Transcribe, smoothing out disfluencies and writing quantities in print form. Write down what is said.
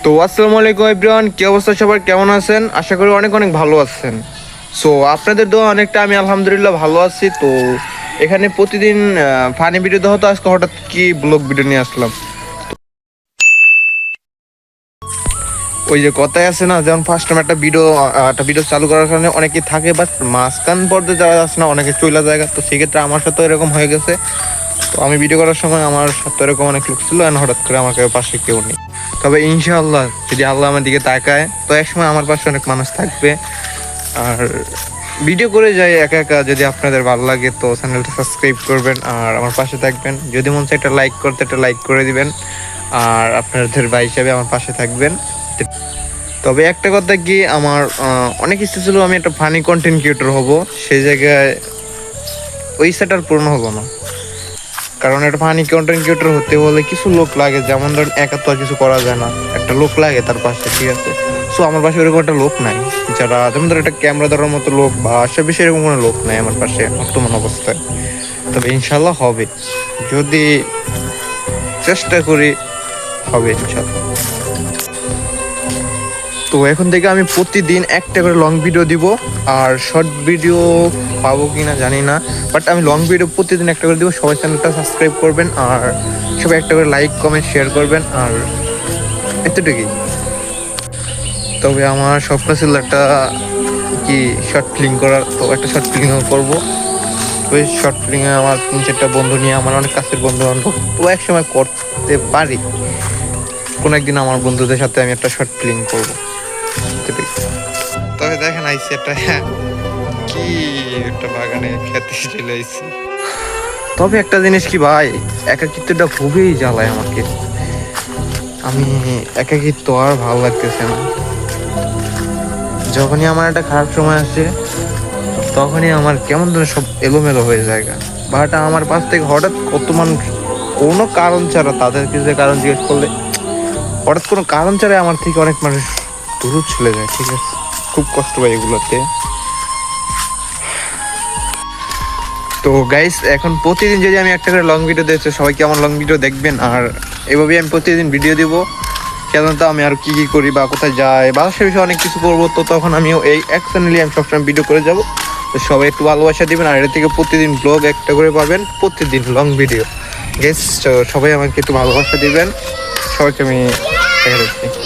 তো আসসালামু আলাইকুম এভরিওয়ান, কি অবস্থা সবার, কেমন আছেন? আশা করি অনেক অনেক ভালো আছেন। সো আপনাদের দোয়া অনেকটা আমি আলহামদুলিল্লাহ ভালো আছি। তো এখানে প্রতিদিন ফানি ভিডিও দেওয়া হতো, আজকে হঠাৎ কি ব্লগ ভিডিও নিয়ে আসলাম। ওই যে কথাই আছে না, যেমন ফার্স্ট টাইম একটা ভিডিও চালু করার কারণে অনেকেই থাকে, বাট মাঝখান পর্যায়ে যারা আছে না অনেকে চইলা জায়গা। তো সেক্ষেত্রে আমার সাথে এরকম হয়ে গেছে। তো আমি ভিডিও করার সময় আমার সাথে এরকম অনেক লোক ছিল, হঠাৎ করে আমার পাশে কেউ নেই। তবে ইনশাআল্লাহ যদি আল্লাহ আমার দিকে তাকায় তো একসময় আমার পাশে অনেক মানুষ থাকবে। আর ভিডিও করে যাই একা একা, যদি আপনাদের ভালো লাগে তো চ্যানেলটা সাবস্ক্রাইব করবেন আর আমার পাশে থাকবেন। যদি মন চায় একটা লাইক করতে, একটা লাইক করে দিবেন আর আপনাদের ভাই হিসাবে আমার পাশে থাকবেন। তবে একটা কথা কি, আমার অনেক ইচ্ছে ছিল আমি একটা ফানি কন্টেন্ট ক্রিয়েটর হব, সেই জায়গায় ওই সেট আর পূর্ণ হলো না। কারণ একটা ফানি কন্টেন্ট ক্রিয়েটর হতে হলে কিছু লোক লাগে, যেমন ধরেন একা তো আর কিছু করা যায় না, একটা লোক লাগে তার পাশে, ঠিক আছে? সো আমার পাশে ওরকম একটা লোক নাই, যারা যেমন ধর একটা ক্যামেরা ধরার মতো লোক বা আশেপাশে এরকম কোনো লোক নাই আমার পাশে বর্তমান অবস্থায়। তবে ইনশাল্লাহ হবে, যদি চেষ্টা করি হবে ইনশাল্লাহ। তো এখন থেকে আমি প্রতিদিন একটা করে লং ভিডিও দিব, আর শর্ট ভিডিও পাবো কিনা জানি না, বাট আমি লং ভিডিও প্রতিদিন একটা করে দিব। সবাই চ্যানেলটা সাবস্ক্রাইব করবেন আর সবাই একটা করে লাইক কমেন্ট শেয়ার করবেন, আর এতটুকুই। তবে আমার স্বপ্ন ছিল একটা কি শর্ট ফিল্ম করার, তো একটা শর্ট ফিল্মও করবো। ওই শর্ট ফিল্মে আমার 3-4টা বন্ধু নিয়ে, আমার অনেক কাছের বন্ধু বান্ধব, তো এক সময় করতে পারি কোনো একদিন আমার বন্ধুদের সাথে আমি একটা শর্ট ফিল্ম করবো। তবে দেখেন আইসি একটা কি একটা বাগানে খেতে চলে আইসি। তবে একটা জিনিস কি ভাই, একাকিত্বটা খুবই জ্বালায় আমাকে। আমি একাকিত্ব আর ভালো লাগতেছে না। যখনই আমার একটা খারাপ সময় আসে তখনই আমার কেমন ধরে সব এলোমেলো হয়ে যায়। বাট আমার পাশ থেকে হঠাৎ কত মানুষ কোনো কারণ ছাড়া, তাদেরকে যে কারণ জিজ্ঞেস করলে হঠাৎ কোনো কারণ ছাড়াই আমার থেকে অনেক মানুষ দূর চলে যায়, ঠিক আছে? খুব কষ্ট পাই এগুলোতে। তো গাইস, এখন প্রতিদিন যদি আমি একটা করে লং ভিডিও দিচ্ছি, সবাই কি আমার লং ভিডিও দেখবেন? আর এভাবেই আমি প্রতিদিন ভিডিও দিব। সাধারণত আমি আর কি কি করি বা কোথায় যাই বা সে বিষয়ে অনেক কিছু করবো, তো তখন আমিও এই এক চ্যানেলে আমি সবসময় ভিডিও করে যাব। তো সবাই একটু ভালোবাসা দিবেন, আর এটা থেকে প্রতিদিন ব্লগ একটা করে পাবেন, প্রতিদিন লং ভিডিও। গাইস, সবাই আমাকে একটু ভালোবাসা দিবেন, সবাইকে আমি দেখা দিচ্ছি।